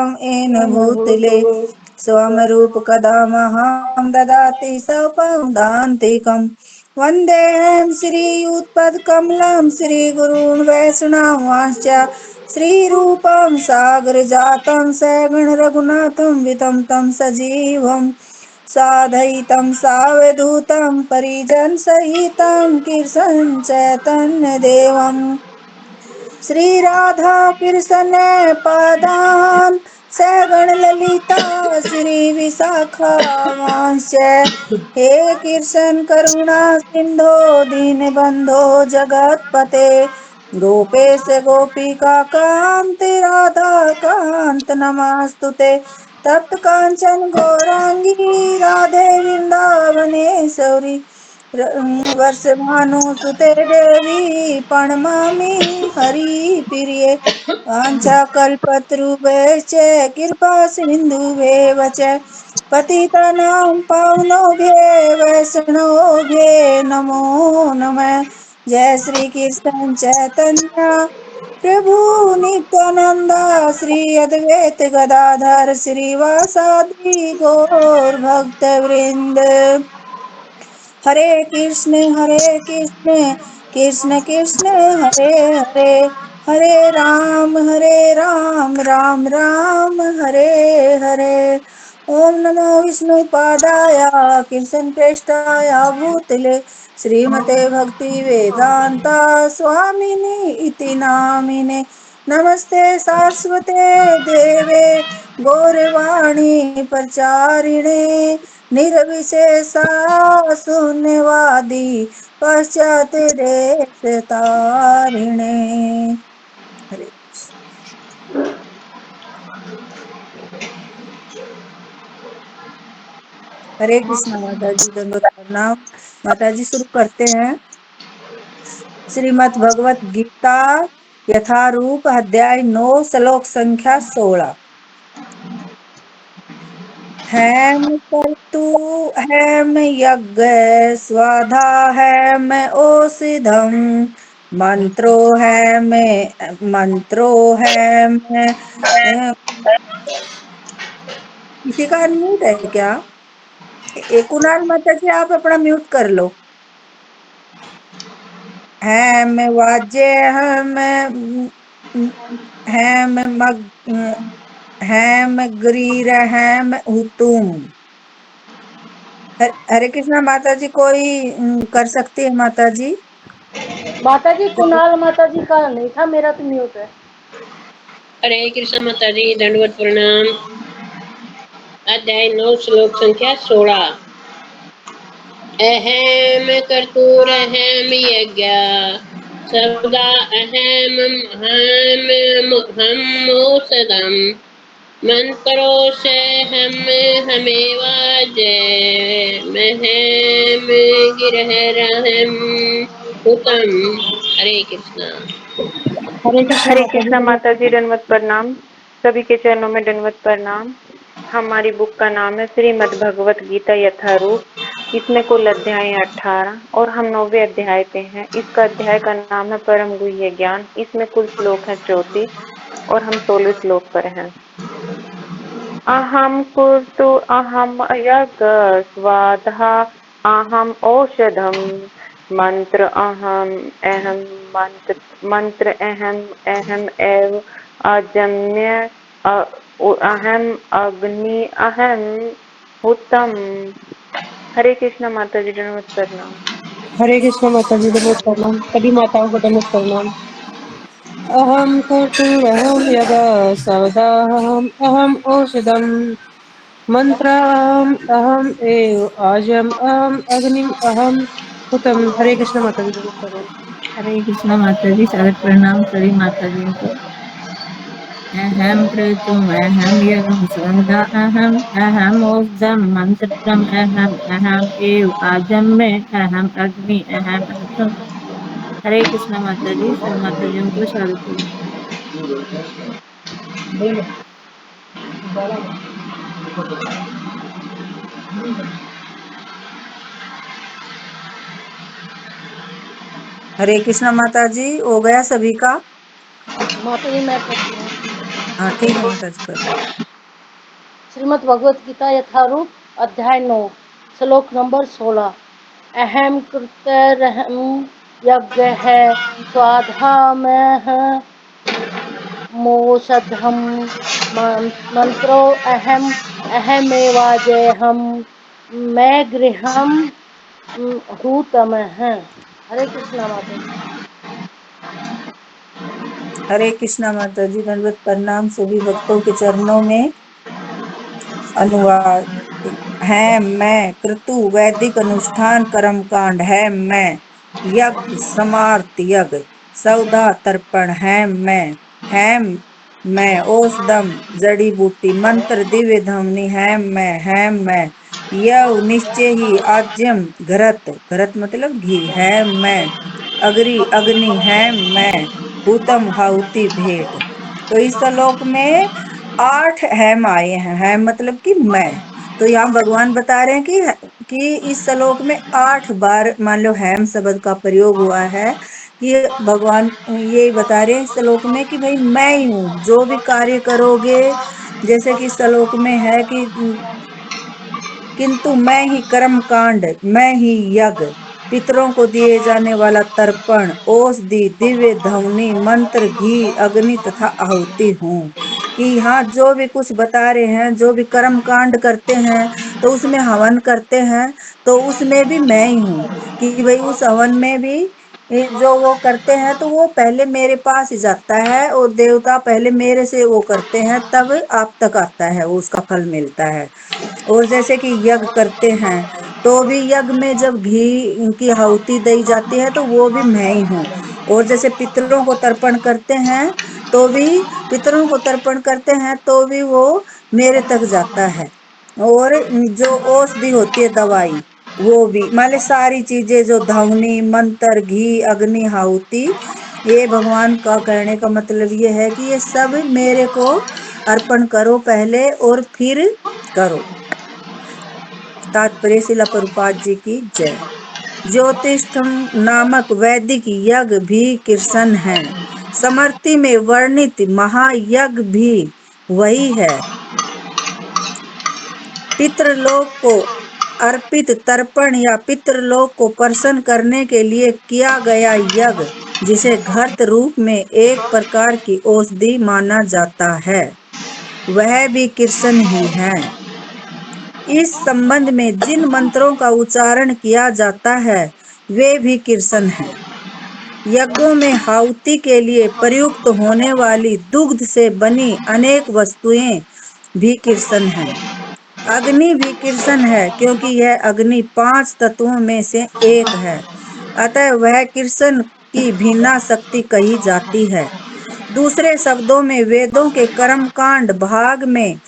त्वाम् येन भूतले स्वं रूप कदा महां ददाति सपदान्तिकम् वन्देऽहं श्रीयुतपदकमलं श्रीगुरून् वैष्णवांश्च श्रीरूपं सागरजातं सगण रघुनाथं वितं तं सजीवम् साधयितं सावधूतं परिजनसहितं कृष्णं चैतन्यदेवम् श्रीराधा कृष्ण पदान् सगण ललिता श्री विशाखावांश्च हे कृष्ण करुणा सिंधो दीनबंधो जगतपते गोपेश गोपिका कांत राधा कांत नमस्तुते तप्त कांचन गौरांगी राधे वृंदावनेश्वरी वर्षभानुसुते देवी प्रणमामि हरिप्रिये वाञ्छाकल्पतरुभ्यश्च कृपा सिन्धुभ्येव च पतितानां पावनोभ्ये वैष्णवभ्ये नमो नमः जय श्री कृष्ण चैतन्य प्रभु नित्यानंद श्री अद्वैत गदाधर श्रीवासादि गौर भक्त वृंद हरे कृष्ण कृष्ण कृष्ण हरे हरे हरे राम राम हरे हरे ओम नमो विष्णुपादाय कृष्ण प्रेष्ठाय भूतले श्रीमते भक्ति वेदांता स्वामिनी इति नामिने नमस्ते सारस्वते देवे गौरवाणी प्रचारिणे निर्विशेषा शून्यवादी पश्चात देश तारिणे हरे हरे कृष्णा माता जी दंडवत प्रणाम। माता जी शुरू करते हैं। श्रीमद् भगवत गीता यथारूप अध्याय 9 श्लोक संख्या 16। हैम कर्तु हैम यज्ञ स्वाधा हैम ओषधम मंत्रो हैम किसी का अनम्यूट है क्या? कुणाल माता जी आप अपना म्यूट कर लो। हैम वाज्य हैम मग हैम ग्रीर हैम हुतुम। हरे कृष्णा माता जी कोई कर सकती है माता जी? माता जी कुणाल माता जी का नहीं था, मेरा तो म्यूट है। हरे कृष्ण माता जी दंडवत प्रणाम। अध्याय 9 श्लोक संख्या 16। अहम कर्तुरहम यज्ञ सदा अहम हम औषधम मंत्रो से हम हमेवाजय महम गिरहरहम हुतम। हरे कृष्णा। हरे कृष्णा माता जी दंडवत प्रणाम। सभी के चरणों में दंडवत प्रणाम। हमारी बुक का नाम है श्रीमद् भगवत गीता यथारूप। इसमें कुल अध्याय है 18 और हम 9वें अध्याय पे हैं। इसका अध्याय का नाम है परम गुह्य ज्ञान। इसमें कुल श्लोक है 34 और हम 16 श्लोक पर हैं। अहम कुर्तु अहम यज्ञ स्वाधा अहम औषधम मंत्र अहम अहम मंत्र अहम अहम एव अजन्य अहम अग्नि अहम हुतम। हरे कृष्णा माता जी दंडवत प्रणाम। हरे कृष्ण माता जी दंडवत प्रणाम। सभी माताओं को दंडवत प्रणाम। अहम कर्तुरहम यदा सवदाहम अहम औषधम मंत्र अहम एव आजम अहम अग्निम अहम हुतम। हरे कृष्ण माता जी दंडवत प्रणाम। हरे कृष्णा माता जी सादर प्रणाम सभी माता जी को। अहम क्रतुम अहम यज्ञ स्वधा अहम अहम औषधम मंत्रम अहम अहम एव आजम में अहम अग्नि अहम हुतम। हरे कृष्णा माता जी सब माता जी को सादर प्रणाम। हरे कृष्णा माता जी हो गया सभी का? माता जी मैं करती हूँ। हाँ ठीक है माता जी करो। श्रीमद् भगवत गीता यथारूप अध्याय 9 श्लोक नंबर 16। अहम कृतरहम यज्ञ है स्वाधामह मोषधम मंत्रो अहम अहमेवाजेहम मैं गृहम हूतम है। हरे कृष्णा माता जी। हरे कृष्णा माता जी, दंडवत प्रणाम सभी भक्तों के चरणों में। अनुवाद है मैं क्रतु वैदिक अनुष्ठान कर्म कांड है मैं यज्ञ समार्त यज्ञ सौदा तर्पण है मैं औषधम जड़ी बूटी मंत्र दिव्य ध्वनि है मैं यव निश्चय ही आज्यम घृत घृत मतलब घी है मैं अग्नि है मैं भूतम हाउति भेंट। तो इस श्लोक में 8 हैम आए हैं। हैम मतलब कि मैं। तो यहाँ भगवान बता रहे हैं कि इस श्लोक में 8 बार मान लो हैम शब्द का प्रयोग हुआ है। कि भगवान ये बता रहे हैं इस श्लोक में कि भाई मैं ही हूँ, जो भी कार्य करोगे। जैसे कि श्लोक में है कि किंतु मैं ही कर्म कांड, मैं ही यज्ञ, पितरों को दिए जाने वाला तर्पण, औषधि, दिव्य ध्वनि, मंत्र, घी, अग्नि तथा आहुति हूँ। कि यहाँ जो भी कुछ बता रहे हैं, जो भी कर्म कांड करते हैं तो उसमें हवन करते हैं, तो उसमें भी मैं ही हूँ। कि भाई उस हवन में भी जो वो करते हैं तो वो पहले मेरे पास ही जाता है, और देवता पहले मेरे से वो करते हैं, तब आप तक आता है, उसका फल मिलता है। और जैसे कि यज्ञ करते हैं तो भी यज्ञ में जब घी की आहुति दी जाती है तो वो भी मैं ही हूँ। और जैसे पितरों को तर्पण करते हैं तो भी पितरों को तर्पण करते हैं तो भी वो मेरे तक जाता है। और जो औषधि होती है दवाई, वो भी माले सारी चीजें जो ध्वनि मंत्र घी अग्नि आहुति, ये भगवान का कहने का मतलब ये है कि ये सब मेरे को अर्पण करो पहले और फिर करो। तात्पर्य शिला प्रभुपाद जी की जय। ज्योतिष्ठम नामक वैदिक यज्ञ भी कृष्ण है। समर्ति में वर्णित महायज्ञ भी वही है। पितृलोक को अर्पित तर्पण या पितृलोक को प्रसन्न करने के लिए किया गया यज्ञ, जिसे घृत रूप में एक प्रकार की औषधि माना जाता है, वह भी कृष्ण ही है। इस संबंध में जिन मंत्रों का उच्चारण किया जाता है वे भी कृष्ण हैं। यज्ञों में आहुति के लिए प्रयुक्त होने वाली दुग्ध से बनी अनेक वस्तुएं भी कृष्ण हैं। अग्नि भी कृष्ण है, क्योंकि यह अग्नि 5 तत्वों में से एक है, अतः वह कृष्ण की भिन्ना शक्ति कही जाती है। दूसरे शब्दों में वेदों के कर्म कांड भाग में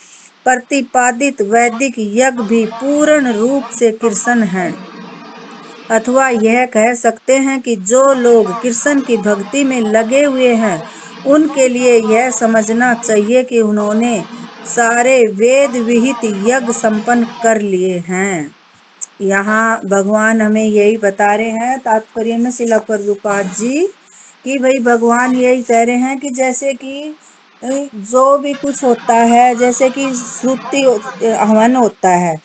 प्रतिपादित वैदिक यज्ञ भी पूर्ण रूप से कृष्ण हैं। अथवा यह कह सकते हैं कि जो लोग कृष्ण की भक्ति में लगे हुए हैं उनके लिए यह समझना चाहिए कि उन्होंने सारे वेद विहित यज्ञ संपन्न कर लिए हैं। यहाँ भगवान हमें यही बता रहे हैं तात्पर्य में शिला प्रभुपाद जी कि भाई भगवान यही कह रहे हैं कि जैसे कि जो भी कुछ होता है, जैसे कि श्रुति हवन होता है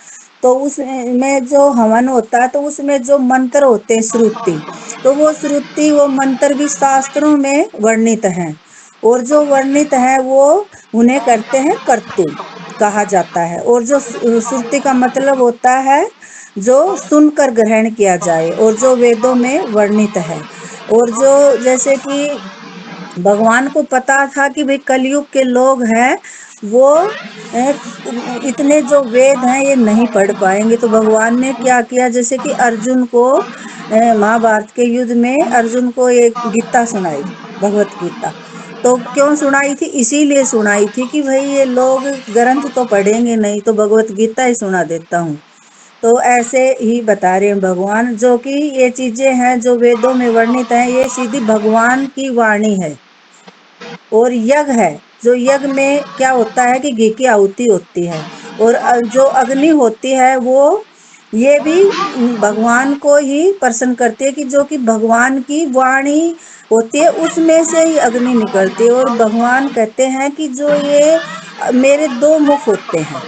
तो उसमें जो हवन होता है तो उसमें जो मंत्र होते हैं श्रुति, तो वो श्रुति वो मंत्र भी शास्त्रों में वर्णित हैं। और जो वर्णित है वो उन्हें करते हैं कर्तु कहा जाता है। और जो श्रुति का मतलब होता है जो सुनकर ग्रहण किया जाए और जो वेदों में वर्णित है। और जो जैसे कि भगवान को पता था कि भाई कलयुग के लोग हैं वो इतने जो वेद हैं ये नहीं पढ़ पाएंगे, तो भगवान ने क्या किया, जैसे कि अर्जुन को महाभारत के युद्ध में अर्जुन को एक गीता सुनाई, भगवत गीता। तो क्यों सुनाई थी, इसीलिए सुनाई थी कि भाई ये लोग ग्रंथ तो पढ़ेंगे नहीं, तो भगवत गीता ही सुना देता हूँ। तो ऐसे ही बता रहे हैं भगवान, जो कि ये चीजें हैं जो वेदों में वर्णित हैं ये सीधी भगवान की वाणी है। और यज्ञ है, जो यज्ञ में क्या होता है कि घी की आहुति होती है। और जो अग्नि होती है वो ये भी भगवान को ही प्रसन्न करती है, कि जो कि भगवान की वाणी होती है उसमें से ही अग्नि निकलती है। और भगवान कहते हैं कि जो ये मेरे दो मुख होते हैं।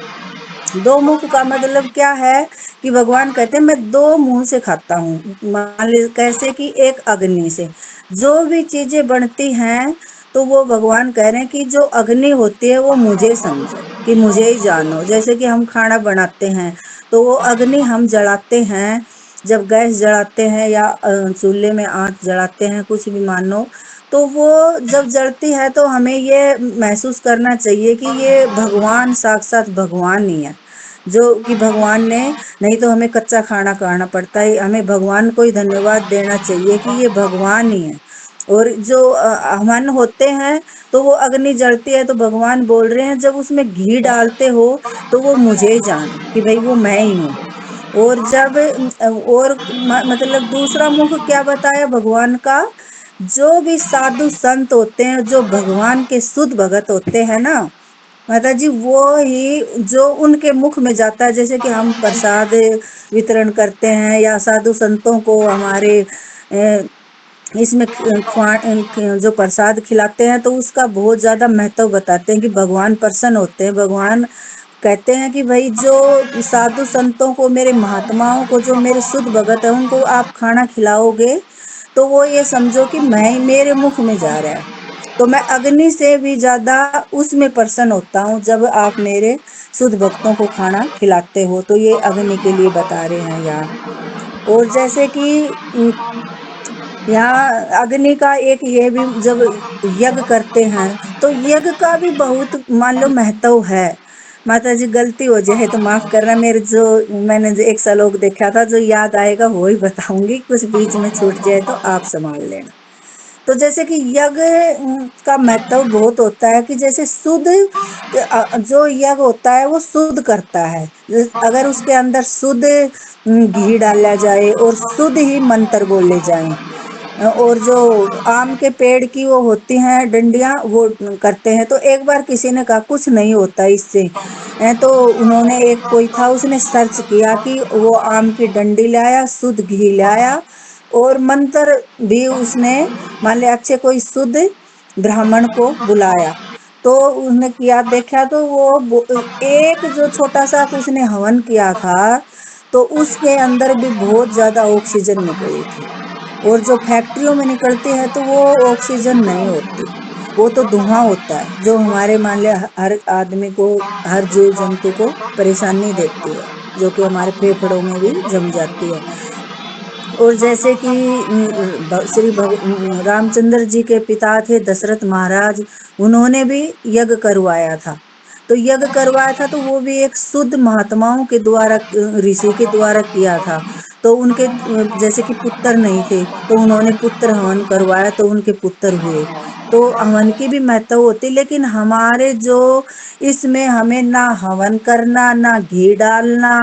दो मुख का मतलब क्या है, कि भगवान कहते हैं मैं दो मुंह से खाता हूँ। मान ली कैसे, कि एक अग्नि से जो भी चीजें बनती हैं, तो वो भगवान कह रहे हैं कि जो अग्नि होती है वो मुझे समझो, कि मुझे ही जानो। जैसे कि हम खाना बनाते हैं, तो वो अग्नि हम जलाते हैं, जब गैस जलाते हैं या चूल्हे में आंच जलाते हैं, कुछ भी मानो, तो वो जब जलती है तो हमें ये महसूस करना चाहिए कि ये भगवान, साक्षात भगवान ही है। जो कि भगवान ने, नहीं तो हमें कच्चा खाना खाना पड़ता है। हमें भगवान को ही धन्यवाद देना चाहिए कि ये भगवान ही है। और जो हवन होते हैं, तो वो अग्नि जलती है, तो भगवान बोल रहे हैं जब उसमें घी डालते हो तो वो मुझे ही जानो, कि भाई वो मैं ही हूँ। और जब और मतलब दूसरा मुख क्या बताया भगवान का, जो भी साधु संत होते हैं, जो भगवान के शुद्ध भगत होते हैं ना माता जी, वो ही जो उनके मुख में जाता है। जैसे कि हम प्रसाद वितरण करते हैं या साधु संतों को हमारे इसमें जो प्रसाद खिलाते हैं, तो उसका बहुत ज्यादा महत्व बताते हैं कि भगवान प्रसन्न होते हैं। भगवान कहते हैं कि भाई जो साधु संतों को, मेरे महात्माओं को, जो मेरे शुद्ध भगत है, उनको आप खाना खिलाओगे, तो वो ये समझो कि मैं, मेरे मुख में जा रहा है। तो मैं अग्नि से भी ज्यादा उसमें प्रसन्न होता हूँ जब आप मेरे शुद्ध भक्तों को खाना खिलाते हो। तो ये अग्नि के लिए बता रहे हैं यहाँ। और जैसे कि यहाँ अग्नि का एक ये भी, जब यज्ञ करते हैं, तो यज्ञ का भी बहुत मान लो महत्व है। माता जी गलती हो जाए तो माफ करना, मेरे जो मैंने जो एक श्लोक देखा था, जो याद आएगा वो ही बताऊंगी, कुछ बीच में छूट जाए तो आप संभाल लेना। तो जैसे कि यज्ञ का महत्व बहुत होता है, कि जैसे शुद्ध जो यज्ञ होता है वो शुद्ध करता है। अगर उसके अंदर शुद्ध घी डाला जाए और शुद्ध ही मंत्र बोले जाएं, और जो आम के पेड़ की वो होती हैं डंडियां, वो करते हैं, तो एक बार किसी ने कहा कुछ नहीं होता इससे। तो उन्होंने, एक कोई था उसने सर्च किया, कि वो आम की डंडी लाया, शुद्ध घी लाया, और मंत्र भी उसने, मान लिया अच्छे कोई शुद्ध ब्राह्मण को बुलाया, तो उसने किया, देखा तो एक जो छोटा सा उसने हवन किया था, तो उसके अंदर भी बहुत ज्यादा ऑक्सीजन निकली थी। और जो फैक्ट्रियों में निकलती है, तो वो ऑक्सीजन नहीं होती, वो तो धुआं होता है, जो हमारे मान लिया हर आदमी को, हर जीव जंतु को परेशानी देती है, जो कि हमारे फेफड़ों में भी जम जाती है। और जैसे कि श्री रामचंद्र जी के पिता थे दशरथ महाराज, उन्होंने भी यज्ञ करवाया था। तो यज्ञ करवाया था, तो वो भी एक शुद्ध महात्माओं के द्वारा, ऋषि के द्वारा किया था। तो उनके जैसे कि पुत्र नहीं थे, तो उन्होंने पुत्र हवन करवाया, तो उनके पुत्र हुए। तो हवन की भी महत्व होती, लेकिन हमारे जो इसमें हमें ना हवन करना, ना घी डालना,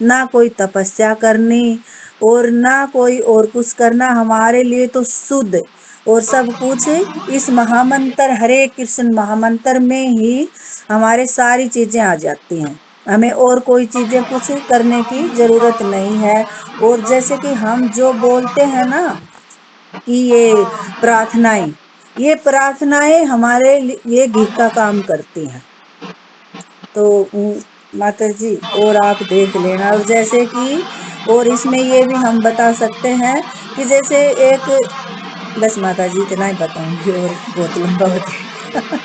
ना कोई तपस्या करनी, और ना कोई और कुछ करना, हमारे लिए तो शुद्ध और सब कुछ इस महामंत्र हरे कृष्ण महामंत्र में ही हमारे सारी चीजें आ जाती हैं। हमें और कोई चीजें कुछ करने की जरूरत नहीं है। और जैसे कि हम जो बोलते हैं ना, कि ये प्रार्थनाएं हमारे ये घी का काम करती हैं। तो माता जी और आप देख लेना। और जैसे कि और इसमें ये भी हम बता सकते हैं, कि जैसे एक, बस माता जी इतना ही बताऊंगी, और बहुत लंबा हो जाएगा।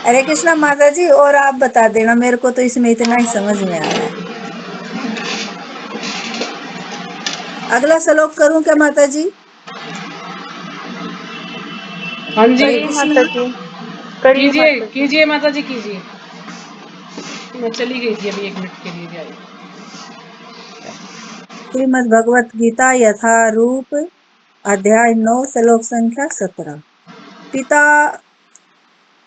हरे कृष्णा माता जी, और आप बता देना, मेरे को तो इसमें इतना ही समझ में आया है। अगला श्लोक करूं क्या माता जी? हाँ जी, हरे करिए कृष्णा। माता जी, करिए कीजिए माता जी। कीजिए माता जी कीजिए। मैं चली गई थी अभी 1 मिनट के लिए भी आई। श्रीमद् भगवत गीता यथारूप अध्याय 9 श्लोक संख्या 17। पिता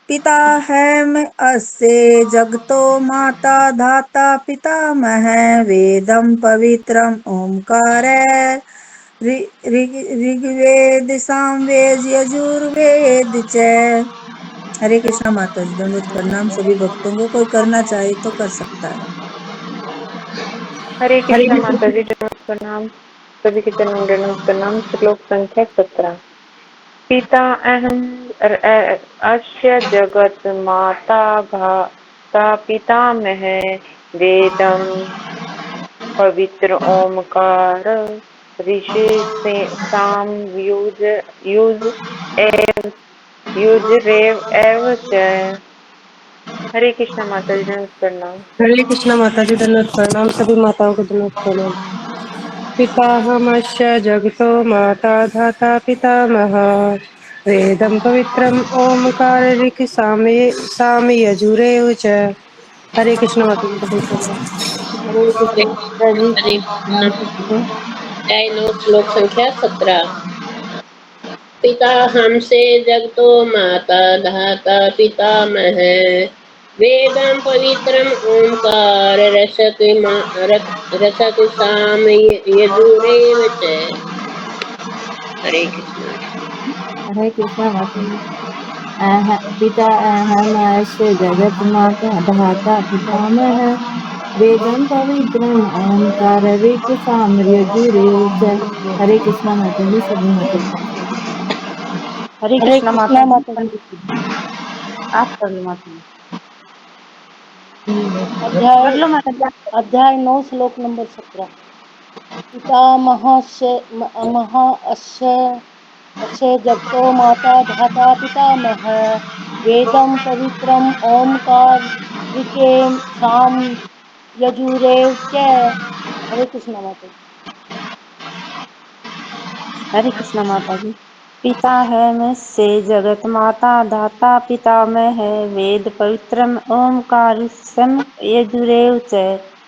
पिताहम अस्य जगतो माता धाता पितामह वेदं पवित्रम ओंकार ऋग्वेद सामवेद यजुर्वेद च। हरे कृष्णा माता जी, दंडवत प्रणाम सभी भक्तों को। कोई करना चाहे तो कर सकता है। हरे कृष्णा माता जी, दंडवत प्रणाम। सभी के चरणों में दंडवत प्रणाम। श्लोक संख्या 17। पिता अहम अस्य जगत माता भ्राता पितामह वेदम पवित्र ओमकार ऋषि साम युज एव युजरेव एव च। हरे कृष्णा माता जी, दंडवत प्रणाम। हरे कृष्णा माता जी, दंडवत प्रणाम। सभी माताओं को दंडवत प्रणाम। पिताहमस्य जगतो माता धाता पितामह वेदं पवित्रम ओमकार ऋक् साम यजुरेव च। हरे कृष्ण माता जी, दंडवत प्रणाम। हरे हरे कृष्ण माता जी, हरे नाम कृष्णा। से बोलो। अध्याय 9 श्लोक संख्या 17। पिता हमसे जगतो माता धाता पितामह वेदं पवित्रम ओंकार रसक साम यजुरेव च। हरे कृष्णा। हरे कृष्णा माता जी। पिता अहमस्य जगत माता धाता पितामह वेदम पवित्रम ओमकार ऋक् साम यजुरेव च। हरे कृष्णा माता जी, सभी माता जी। हरे हरे कृष्णा कृष्णा माता जी। माता जी। आप कर लो माता जी। कर अध्याय लो माता जी। अध्याय 9 श्लोक नंबर 17। पितामहस्य अस्य अस्य जगतो माता धाता पितामह वेदं पवित्रम ओमकार ऋकेम साम यजुरेव च। हरे कृष्णा माता जी। हरे कृष्णा माता जी। पिता है मैं से जगत माता धाता पितामह है वेद पवित्रम ओमकार सम यजुरेव च।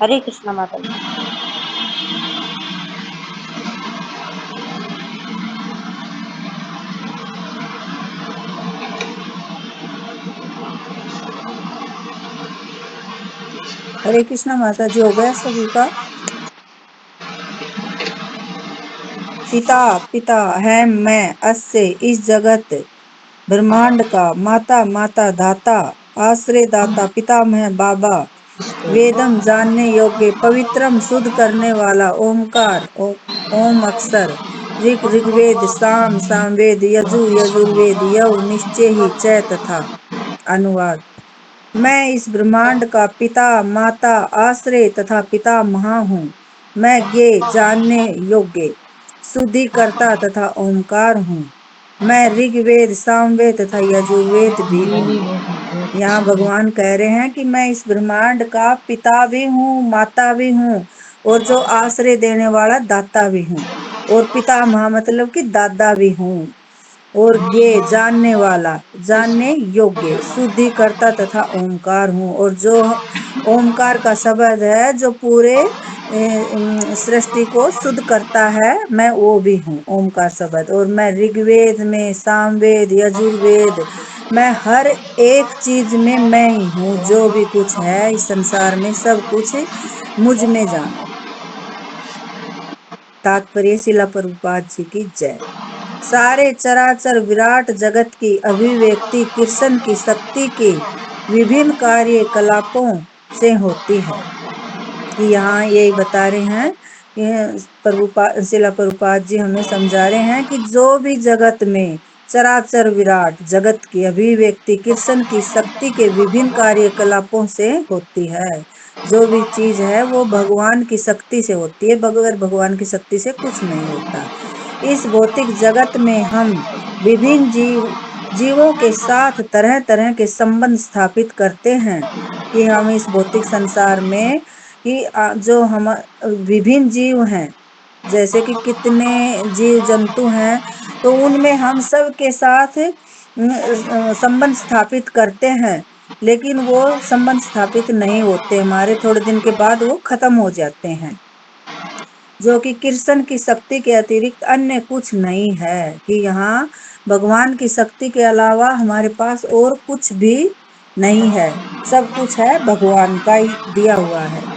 हरे कृष्णा माता जी। हरे कृष्णा माता जी, हो गया सभी का? पिता पिता है मैं अस्य इस जगत ब्रह्मांड का माता माता दाता आश्रय दाता पितामह बाबा वेदम जानने योग्य पवित्रम शुद्ध करने वाला ओमकार ओम अक्षर ऋग्वेद साम सामवेद यजु यजुर्वेद यव निश्चय ही च तथा। अनुवाद। मैं इस ब्रह्मांड का पिता माता आश्रय तथा पितामह हूँ। मैं ज्ञे जानने योग्य शुद्धिकर्ता तथा ओमकार हूँ। मैं ऋग्वेद सामवेद तथा यजुर्वेद भी हूँ। यहाँ भगवान कह रहे हैं कि मैं इस ब्रह्मांड का पिता भी हूँ, माता भी हूँ और जो आश्रय देने वाला दाता भी हूँ और पितामह मतलब कि दादा भी हूँ और ज्ञे जानने वाला जानने योग्य शुद्धिकर्ता तथा ओमकार हूँ। और जो ओमकार का शब्द है जो पूरे सृष्टि को शुद्ध करता है, मैं वो भी हूँ ओमकार शब्द। और मैं ऋग्वेद में सामवेद यजुर्वेद मैं हर एक चीज में मैं ही हूँ। जो भी कुछ है इस संसार में सब कुछ मुझ में जानो। तात्पर्य शिला प्रभुपाद जी की जय। सारे चराचर विराट जगत की अभिव्यक्ति कृष्ण की शक्ति के विभिन्न कार्यकलापों से होती है। कि यहाँ यही बता रहे हैं कि शिला प्रभुपाद जी हमें समझा रहे हैं कि जो भी जगत में चराचर विराट जगत की अभिव्यक्ति कृष्ण की शक्ति के विभिन्न कार्यकलापों से होती है। जो भी चीज है वो भगवान की शक्ति से होती है, बगैर भगवान की शक्ति से कुछ नहीं होता। इस भौतिक जगत में हम विभिन्न जीवों के साथ तरह तरह के संबंध स्थापित करते हैं। कि हम इस भौतिक संसार में कि जो हम विभिन्न जीव हैं, जैसे कि कितने जीव जंतु हैं, तो उनमें हम सब के साथ संबंध स्थापित करते हैं। लेकिन वो संबंध स्थापित नहीं होते, हमारे थोड़े दिन के बाद वो खत्म हो जाते हैं। जो कि कृष्ण की शक्ति के अतिरिक्त अन्य कुछ नहीं है। कि यहाँ भगवान की शक्ति के अलावा हमारे पास और कुछ भी नहीं है, सब कुछ है भगवान का ही दिया हुआ है।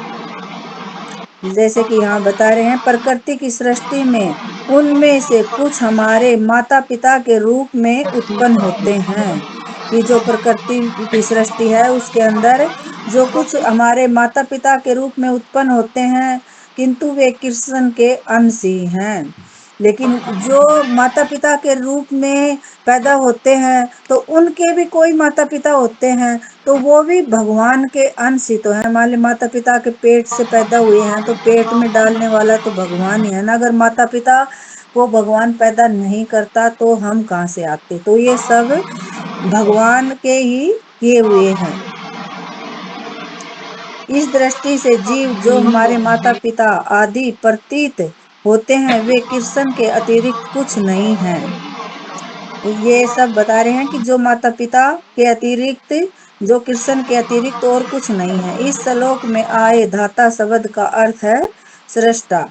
जैसे कि यहाँ बता रहे हैं प्रकृति की सृष्टि में उनमें से कुछ हमारे माता पिता के रूप में उत्पन्न होते हैं। कि जो प्रकृति की सृष्टि है उसके अंदर जो कुछ हमारे माता पिता के रूप में उत्पन्न होते हैं, किंतु वे कृष्ण के अंश ही हैं। लेकिन जो माता पिता के रूप में पैदा होते हैं तो उनके भी कोई माता पिता होते हैं, तो वो भी भगवान के अंश ही तो है। मान ली माता पिता के पेट से पैदा हुए हैं तो पेट में डालने वाला तो भगवान ही है ना। अगर माता पिता को भगवान पैदा नहीं करता तो हम कहाँ से आते। तो ये सब भगवान के ही किए हुए हैं। इस दृष्टि से जीव जो हमारे माता पिता आदि प्रतीत होते हैं वे कृष्ण के अतिरिक्त कुछ नहीं हैं। ये सब बता रहे हैं कि जो माता पिता के अतिरिक्त, जो कृष्ण के अतिरिक्त और कुछ नहीं है। इस श्लोक में आए धाता शब्द का अर्थ है सृष्टा।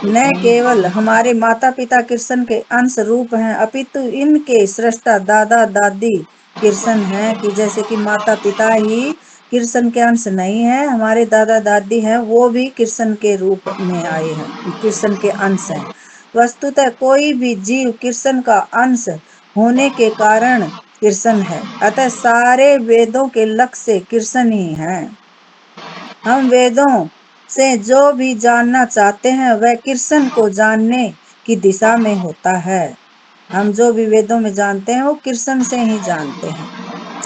न केवल हमारे माता पिता कृष्ण के अंश रूप हैं अपितु इनके सृष्टा दादा दादी कृष्ण हैं। कि जैसे कि माता पिता ही कृष्ण के अंश नहीं है, हमारे दादा दादी हैं वो भी कृष्ण के रूप में आए हैं, कृष्ण के अंश हैं। वस्तुतः कोई भी जीव कृष्ण का अंश होने के कारण कृष्ण है। अतः सारे वेदों के लक्ष्य से कृष्ण ही हैं। हम वेदों से जो भी जानना चाहते हैं वह कृष्ण को जानने की दिशा में होता है। हम जो भी वेदों में जानते हैं वो कृष्ण से ही जानते हैं।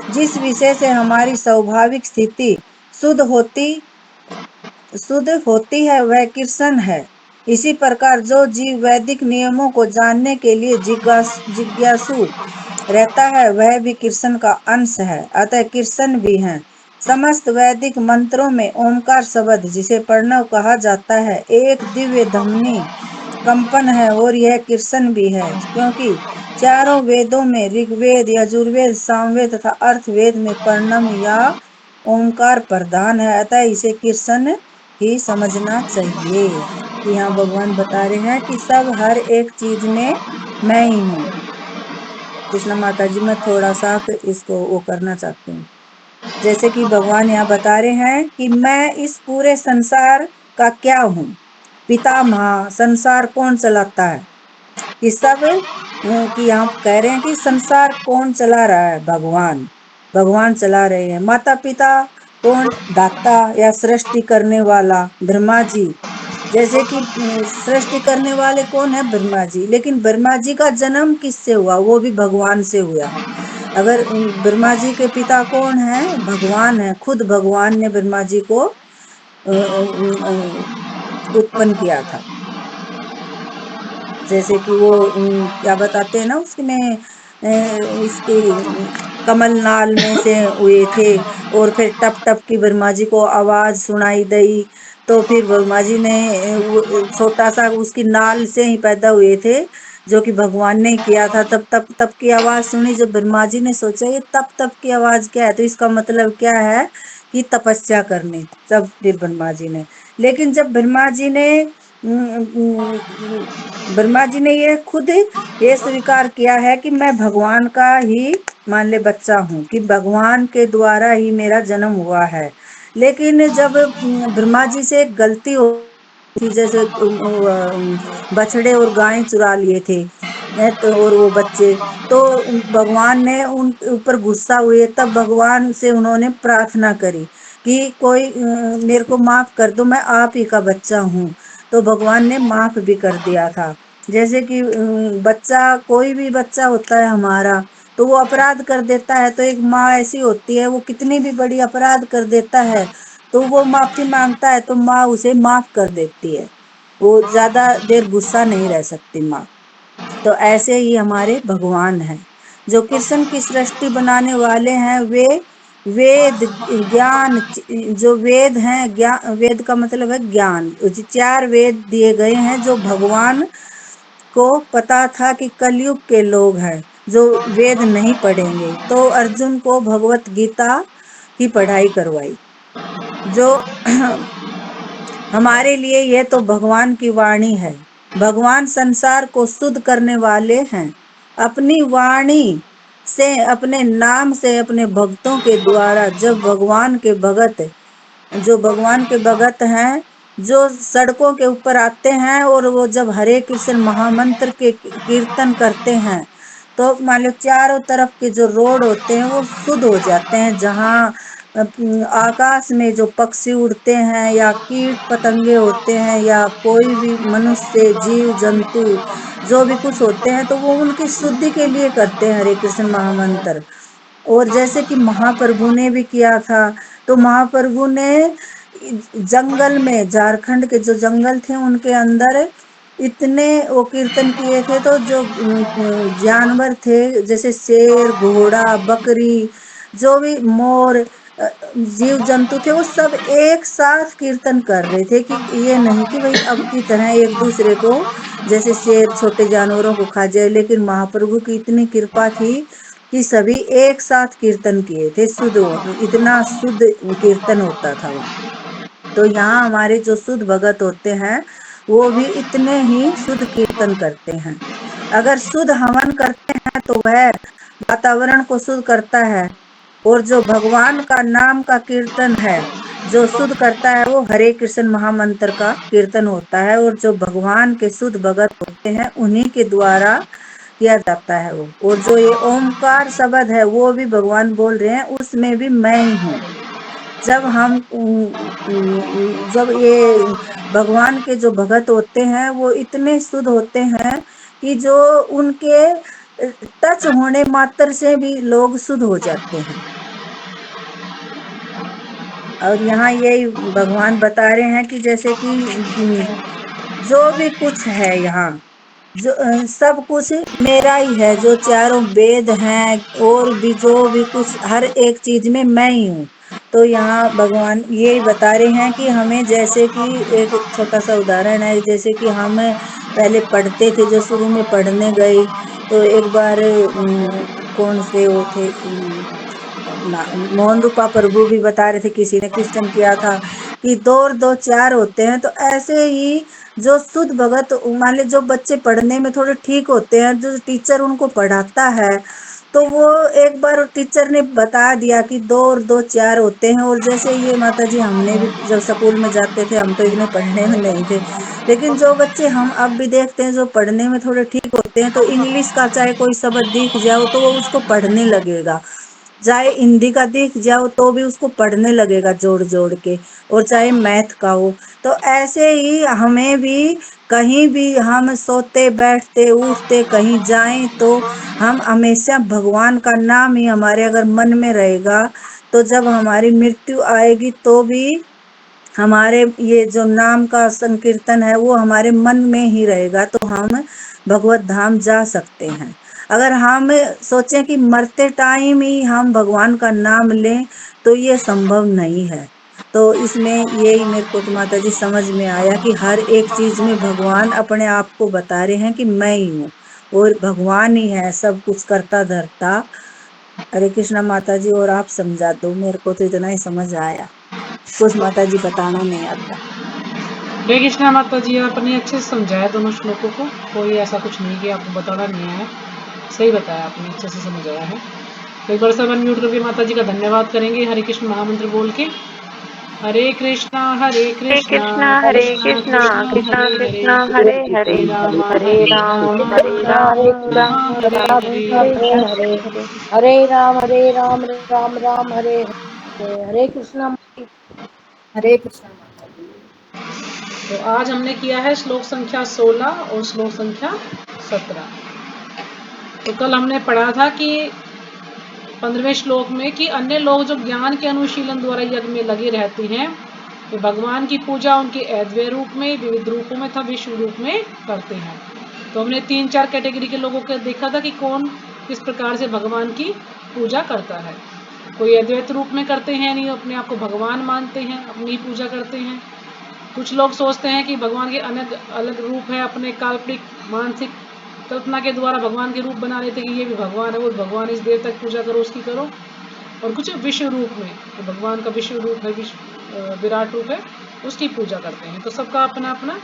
जिस विषय से हमारी स्वाभाविक स्थिति शुद्ध होती है वह कृष्ण है। इसी प्रकार जो जीव वैदिक नियमों को जानने के लिए जिज्ञासु रहता है वह भी कृष्ण का अंश है। अतः कृष्ण भी हैं। समस्त वैदिक मंत्रों में ओंकार शब्द जिसे प्रणव कहा जाता है एक दिव्य ध्वनि कंपन है और यह कृष्ण भी है, क्योंकि चारों वेदों में ऋग्वेद, यजुर्वेद, सामवेद तथा अर्थवेद में प्रणव या ओंकार प्रधान है। अतः इसे कृष्ण ही समझना चाहिए। कि यहाँ भगवान बता रहे हैं कि सब हर एक चीज में मैं ही हूँ। कृष्ण माता जी, मैं थोड़ा सा इसको वो करना चाहती हूँ। जैसे कि भगवान यहाँ बता रहे हैं कि मैं इस पूरे संसार का क्या हूँ। पितामह, संसार कौन चलाता है। कि सब कि यहाँ कह रहे हैं कि संसार कौन चला रहा है, भगवान। भगवान चला रहे हैं। माता पिता कौन, दाता या सृष्टि करने वाला ब्रह्मा जी। जैसे कि सृष्टि करने वाले कौन है, ब्रह्मा जी। लेकिन ब्रह्मा जी का जन्म किससे हुआ, वो भी भगवान से हुआ। अगर ब्रह्मा जी के पिता कौन है, भगवान है। खुद भगवान ने ब्रह्मा जी को उत्पन्न किया था। जैसे कि वो क्या बताते हैं ना, उसमें उसके कमल नाल में से हुए थे और फिर टप टप की ब्रह्मा जी को आवाज सुनाई दी। तो फिर ब्रह्मा जी ने छोटा सा उसकी नाल से ही पैदा हुए थे, जो कि भगवान ने किया था। तब तप तप की आवाज सुनी। जब ब्रह्मा जी ने सोचा ये तप तप की आवाज क्या है, तो इसका मतलब क्या है कि तपस्या करनी। तब फिर ब्रह्मा जी ने, लेकिन जब ब्रह्मा जी ने ये खुद ये स्वीकार किया है कि मैं भगवान का ही मान ले बच्चा हूँ, कि भगवान के द्वारा ही मेरा जन्म हुआ है। लेकिन जब ब्रह्मा जी से एक गलती हो थी, जैसे बछड़े और गायें चुरा लिए थे तो और वो बच्चे, तो भगवान ने उन ऊपर गुस्सा हुए। तब भगवान से उन्होंने प्रार्थना करी कि कोई मेरे को माफ कर दो, मैं आप ही का बच्चा हूँ। तो भगवान ने माफ भी कर दिया था। जैसे कि बच्चा, कोई भी बच्चा होता है हमारा, तो वो अपराध कर देता है तो एक माँ ऐसी होती है, वो कितनी भी बड़ी अपराध कर देता है तो वो माफी मांगता है तो माँ उसे माफ कर देती है। वो ज्यादा देर गुस्सा नहीं रह सकती माँ। तो ऐसे ही हमारे भगवान हैं जो कृष्ण की सृष्टि बनाने वाले हैं। वे वेद ज्ञान, जो वेद हैं, ज्ञान, वेद का मतलब है ज्ञान। चार वेद दिए गए हैं जो भगवान को पता था कि कलयुग के लोग हैं जो वेद नहीं पढ़ेंगे, तो अर्जुन को भगवत गीता की पढ़ाई करवाई। जो हमारे लिए यह तो भगवान की वाणी है। भगवान संसार को शुद्ध करने वाले हैं। अपनी वाणी से, अपने नाम से, अपने भक्तों के द्वारा जब भगवान के भगत हैं, जो सड़कों के ऊपर आते हैं और वो जब हरे कृष्ण महामंत्र के कीर्तन करते हैं तो मान लो चारों तरफ के जो रोड होते हैं वो शुद्ध हो जाते हैं। जहाँ आकाश में जो पक्षी उड़ते हैं या कीट पतंगे होते हैं या कोई भी मनुष्य जीव जंतु जो भी कुछ होते हैं तो वो उनकी शुद्धि के लिए करते हैं हरे कृष्ण महामंत्र। और जैसे कि महाप्रभु ने भी किया था, तो महाप्रभु ने जंगल में, झारखंड के जो जंगल थे उनके अंदर इतने वो कीर्तन किए थे, तो जो जानवर थे जैसे शेर, घोड़ा, बकरी, जो भी मोर, जीव जंतु थे, वो सब एक साथ कीर्तन कर रहे थे कि ये नहीं कि भाई अब की तरह एक दूसरे को, जैसे शेर छोटे जानवरों को खा जाए, लेकिन महाप्रभु की इतनी कृपा थी कि सभी एक साथ कीर्तन किए थे। इतना शुद्ध कीर्तन होता था वहाँ। तो यहाँ हमारे जो शुद्ध भगत होते हैं वो भी इतने ही शुद्ध कीर्तन करते हैं। अगर शुद्ध हवन करते हैं तो वह वातावरण को शुद्ध करता है, और जो भगवान का नाम का कीर्तन है जो शुद्ध करता है वो हरे कृष्ण महामंत्र का कीर्तन होता है, और जो भगवान के शुद्ध भगत होते हैं उन्हीं के द्वारा किया जाता है वो। और जो ये ओमकार शब्द है वो भी भगवान बोल रहे हैं, उसमें भी मैं ही हूँ। जब हम जब ये भगवान के जो भगत होते हैं वो इतने शुद्ध होते हैं कि जो उनके टच होने मात्र से भी लोग शुद्ध हो जाते हैं। और यहाँ यही भगवान बता रहे हैं कि जैसे कि जो भी कुछ है यहाँ, जो सब कुछ मेरा ही है, जो चारों वेद हैं और भी जो भी कुछ, हर एक चीज में मैं ही हूँ। तो यहाँ भगवान यही बता रहे हैं कि हमें, जैसे कि एक छोटा सा उदाहरण है, जैसे कि हम पहले पढ़ते थे, जो शुरू में पढ़ने गए तो एक बार कौन से वो थे, मोहन रूपा प्रभु भी बता रहे थे, किसी ने कीर्तन किया था कि दो और दो चार होते हैं। तो ऐसे ही जो शुद्ध भगत, मान ली जो बच्चे पढ़ने में थोड़े ठीक होते हैं, जो टीचर उनको पढ़ाता है, तो वो एक बार टीचर ने बता दिया कि दो और दो चार होते हैं। और जैसे ये माता जी, हमने भी जब स्कूल में जाते थे, हम तो इतने पढ़ने में नहीं थे, लेकिन जो बच्चे हम अब भी देखते हैं जो पढ़ने में थोड़े ठीक होते हैं, तो इंग्लिश का चाहे कोई शब्द दिख जाओ तो वो उसको पढ़ने लगेगा, चाहे हिंदी का दिख जाओ तो भी उसको पढ़ने लगेगा जोड़ जोड़ के, और चाहे मैथ का हो। तो ऐसे ही हमें भी, कहीं भी हम सोते बैठते उठते कहीं जाएं तो हम हमेशा भगवान का नाम ही हमारे अगर मन में रहेगा, तो जब हमारी मृत्यु आएगी तो भी हमारे ये जो नाम का संकीर्तन है वो हमारे मन में ही रहेगा, तो हम भगवत धाम जा सकते हैं। अगर हम सोचें कि मरते टाइम ही हम भगवान का नाम लें तो ये संभव नहीं है। तो इसमें यही मेरे को तो माता जी समझ में आया कि हर एक चीज में भगवान अपने आप को बता रहे हैं कि मैं ही हूँ, और भगवान ही है सब कुछ करता धरता। हरे कृष्णा माता जी, और आप समझा दो, मेरे को तो इतना ही समझ आया, कुछ माता जी बताना नहीं आता। हरे कृष्णा माता जी, आपने अच्छे से समझाया दोनों श्लोकों को, कोई ऐसा कुछ नहीं कि आपको बताना नहीं आया, सही बताया आपने, अच्छे से समझ आया है। तो एक बार सब अनम्यूट करके माता जी का धन्यवाद करेंगे हरे कृष्ण महामंत्र बोल के। हरे कृष्णा कृष्णा हरे कृष्णा कृष्णा हरे कृष्णा हरे हरे, हरे राम हरे राम राम राम हरे हरे। हरे राम राम राम हरे हरे। हरे कृष्णा। हरे कृष्णा माता जी। तो आज हमने किया है श्लोक संख्या 16 और श्लोक संख्या 17। तो कल हमने पढ़ा था कि 15वें श्लोक में कि अन्य लोग जो ज्ञान के अनुशीलन द्वारा यज्ञ में लगे रहते हैं, वे भगवान की पूजा उनके अद्वैय रूप में, विविध रूपों में तथा विश्व रूप में करते हैं। तो हमने 3-4 कैटेगरी के लोगों को देखा था कि कौन किस प्रकार से भगवान की पूजा करता है। कोई अद्वैत रूप में करते हैं, नहीं अपने आप को भगवान मानते हैं, अपनी ही पूजा करते हैं। कुछ लोग सोचते हैं कि भगवान के अलग अलग रूप है, अपने काल्पनिक मानसिक कल्पना के द्वारा भगवान के रूप बना लेते हैं कि ये भी भगवान है, वो भगवान, इस देर तक पूजा करो, उसकी करो। और कुछ विश्व रूप में, तो भगवान का विश्व रूप है, विराट रूप है, उसकी पूजा करते हैं। तो सबका अपना अपना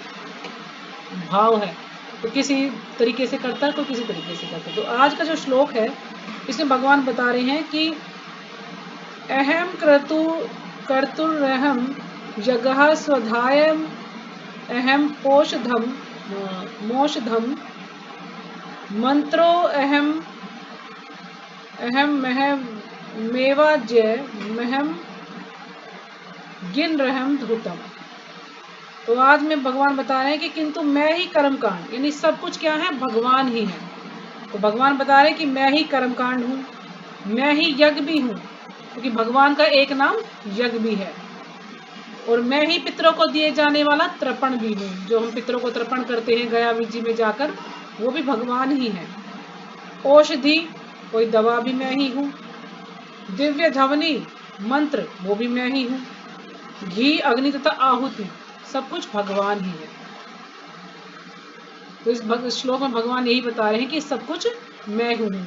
भाव है, तो किसी तरीके से करता है, तो किसी तरीके से करता है। तो आज का जो श्लोक है इसमें भगवान बता रहे हैं कि अहम कर्तुरहम जगह स्वधायम अहम पोषधम मोषधम मंत्रो अहम महम मेवाज्य महम गिन रहम धूतम। तो आज में भगवान बता रहे हैं कि किंतु मैं ही कर्मकांड, यानी सब कुछ क्या है, भगवान ही है। तो भगवान बता रहे हैं कि मैं ही कर्मकांड हूँ, मैं ही यज्ञ भी हूँ, क्योंकि भगवान का एक नाम यज्ञ भी है। और मैं ही पितरों को दिए जाने वाला तर्पण भी हूँ, जो हम पितरों को तर्पण करते हैं गया विजी में जाकर, वो भी भगवान ही है। औषधि, कोई दवा भी मैं ही हूँ। दिव्य ध्वनि, मंत्र, वो भी मैं ही हूँ। घी, अग्नि तथा आहुति, सब कुछ भगवान ही है। तो इस श्लोक में भगवान यही बता रहे हैं कि सब कुछ मैं हूँ।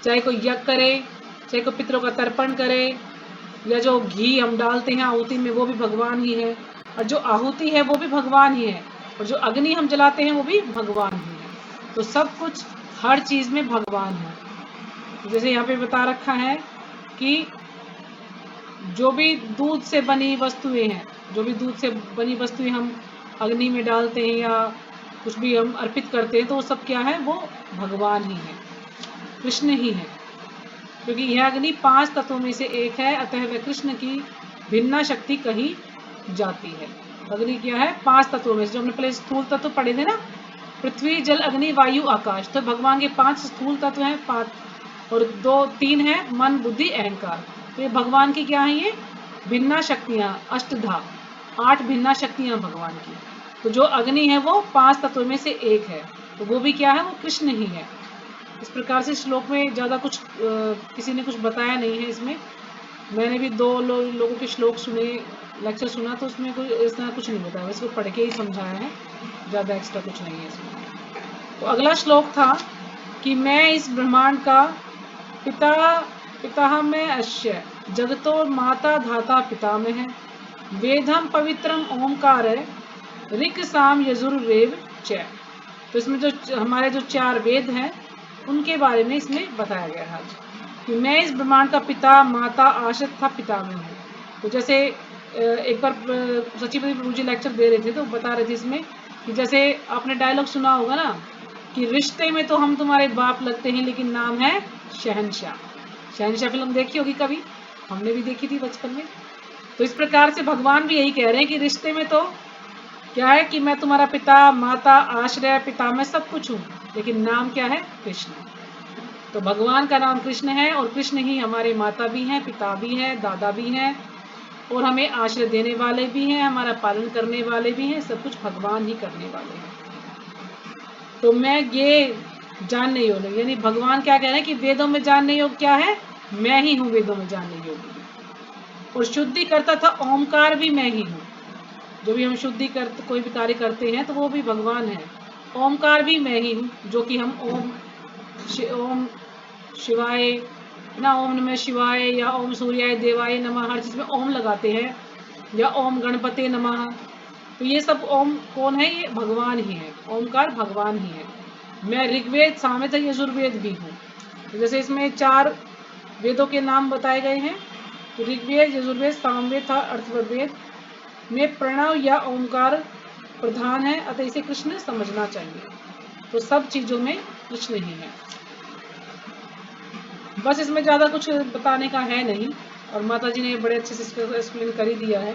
चाहे कोई यज्ञ करे, चाहे कोई पितरों का तर्पण करे, या जो घी हम डालते हैं आहुति में, वो भी भगवान ही है। और जो आहुति है वो भी भगवान ही है, और जो अग्नि हम जलाते हैं वो भी भगवान ही है। तो सब कुछ, हर चीज में भगवान है। जैसे यहाँ पे बता रखा है कि जो भी दूध से बनी वस्तुएं हैं, जो भी दूध से बनी वस्तुएं हम अग्नि में डालते हैं या कुछ भी हम अर्पित करते हैं, तो वो सब क्या है, वो भगवान ही है, कृष्ण ही है। क्योंकि यह अग्नि 5 तत्वों में से एक है, अतः वह कृष्ण की भिन्ना शक्ति कही जाती है। अग्नि क्या है, 5 तत्वों में से, जो हमने पहले स्थूल तत्व पढ़े थे ना, पृथ्वी जल अग्नि वायु आकाश, तो भगवान के 5 स्थूल तत्व हैं, 5, और 3 है मन बुद्धि अहंकार। तो ये भगवान की क्या है, ये भिन्ना शक्तियां, अष्टधा, 8 भिन्ना शक्तियां भगवान की। तो जो अग्नि है वो 5 तत्वों में से एक है, तो वो भी क्या है, वो कृष्ण ही है। इस प्रकार से श्लोक में ज़्यादा कुछ किसी ने कुछ बताया नहीं है। इसमें मैंने भी 2 लोगों के श्लोक सुने, लेक्चर सुना, तो उसमें कोई इस तरह कुछ नहीं बताया, इसको पढ़ के ही समझाया है, ज़्यादा एक्स्ट्रा कुछ नहीं है इसमें। तो अगला श्लोक था कि मैं इस ब्रह्मांड का पिता में अश्य जगतो माता धाता पिता में है, वेदम पवित्रम ओमकार ऋक् साम यजुर्वेद च। तो इसमें जो हमारे जो 4 वेद हैं उनके बारे में इसमें बताया गया है कि मैं इस ब्रह्मांड का पिता माता आश्रित था पिता में हूँ। तो जैसे एक बार सचिव प्रभु जी लेक्चर दे रहे थे तो बता रहे थे इसमें कि जैसे आपने डायलॉग सुना होगा ना कि रिश्ते में तो हम तुम्हारे बाप लगते हैं लेकिन नाम है शहंशाह। शहंशाह फिल्म देखी होगी कभी, हमने भी देखी थी बचपन में। तो इस प्रकार से भगवान भी यही कह रहे हैं कि रिश्ते में तो क्या है कि मैं तुम्हारा पिता माता आश्रय पिता में सब कुछ हूँ, लेकिन नाम क्या है, कृष्ण। तो भगवान का नाम कृष्ण है, और कृष्ण ही हमारे माता भी हैं, पिता भी हैं, दादा भी हैं, और हमें आश्रय देने वाले भी हैं, हमारा पालन करने वाले भी हैं, सब कुछ भगवान ही करने वाले हैं। तो मैं ये जानने योग्य, यानी भगवान क्या कह रहे हैं कि वेदों में जानने योग्य क्या है, मैं ही हूँ वेदों में जानने योग्य। और शुद्धि करता था ओमकार भी मैं ही हूँ। जो भी हम शुद्धि करते कोई भी कार्य करते हैं तो वो भी भगवान है। ओमकार भी मैं ही हूँ, जो कि हम ओम शिवाय ना, ओम नमः शिवाय या ओम सूर्याय देवाय नमः, हर चीज में ओम लगाते हैं, या ओम गणपते नमः। तो ये सब ओम कौन है, ये भगवान ही है, ओमकार भगवान ही है। मैं ऋग्वेद सामवेद यजुर्वेद भी हूँ। तो जैसे इसमें 4 वेदों के नाम बताए गए हैं, तो ऋग्वेद यजुर्वेद सामवेद था अर्थववेद में प्रणव या ओंकार प्रधान है, अतः इसे कृष्ण समझना चाहिए। तो सब चीजों में कृष्ण ही है। बस इसमें ज्यादा कुछ बताने का है नहीं, और माता जी ने बड़े अच्छे से इसको एक्सप्लेन कर ही दिया है।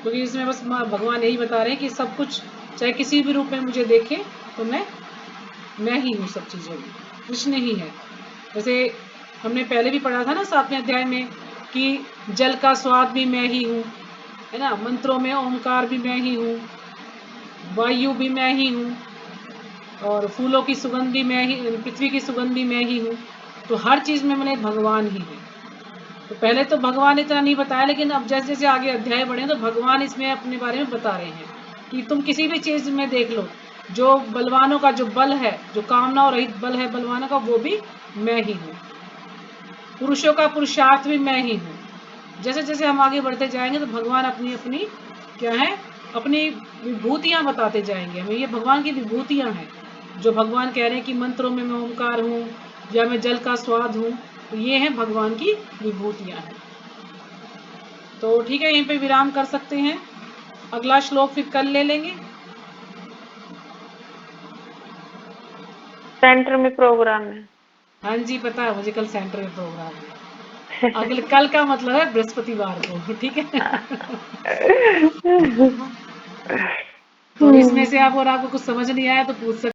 क्योंकि इसमें बस भगवान यही बता रहे हैं कि सब कुछ चाहे किसी भी रूप में मुझे देखे तो मैं ही हूँ, सब चीजों में कृष्ण ही है। जैसे हमने पहले भी पढ़ा था ना 7वें अध्याय में कि जल का स्वाद भी मैं ही हूँ, है ना, मंत्रों में ओंकार भी मैं ही हूँ, वायु भी मैं ही हूँ, और फूलों की सुगंध भी मैं ही, पृथ्वी की सुगंध भी मैं ही हूँ। तो हर चीज में मैंने भगवान ही है। तो पहले तो भगवान इतना नहीं बताया, लेकिन अब जैसे जैसे आगे अध्याय बढ़े तो भगवान इसमें अपने बारे में बता रहे हैं कि तुम किसी भी चीज में देख लो, जो बलवानों का जो बल है, जो कामना और रहित बल है बलवानों का, वो भी मैं ही हूँ। पुरुषों का पुरुषार्थ भी मैं ही हूँ। जैसे जैसे हम आगे बढ़ते जाएंगे तो भगवान अपनी अपनी क्या है, अपनी विभूतियां बताते जाएंगे हमें। ये भगवान की विभूतियां हैं, जो भगवान कह रहे हैं कि मंत्रों में मैं ओंकार हूँ या मैं जल का स्वाद हूँ। तो ये हैं भगवान की विभूतियां हैं। तो ठीक है, यहीं पे विराम कर सकते हैं, अगला श्लोक फिर कल ले लेंगे। सेंटर में प्रोग्राम है। हाँ जी, पता है मुझे, कल सेंटर में प्रोग्राम है। अगले कल का मतलब है बृहस्पतिवार को, ठीक है। तो इसमें से आप और आपको कुछ समझ नहीं आया तो पूछ सकते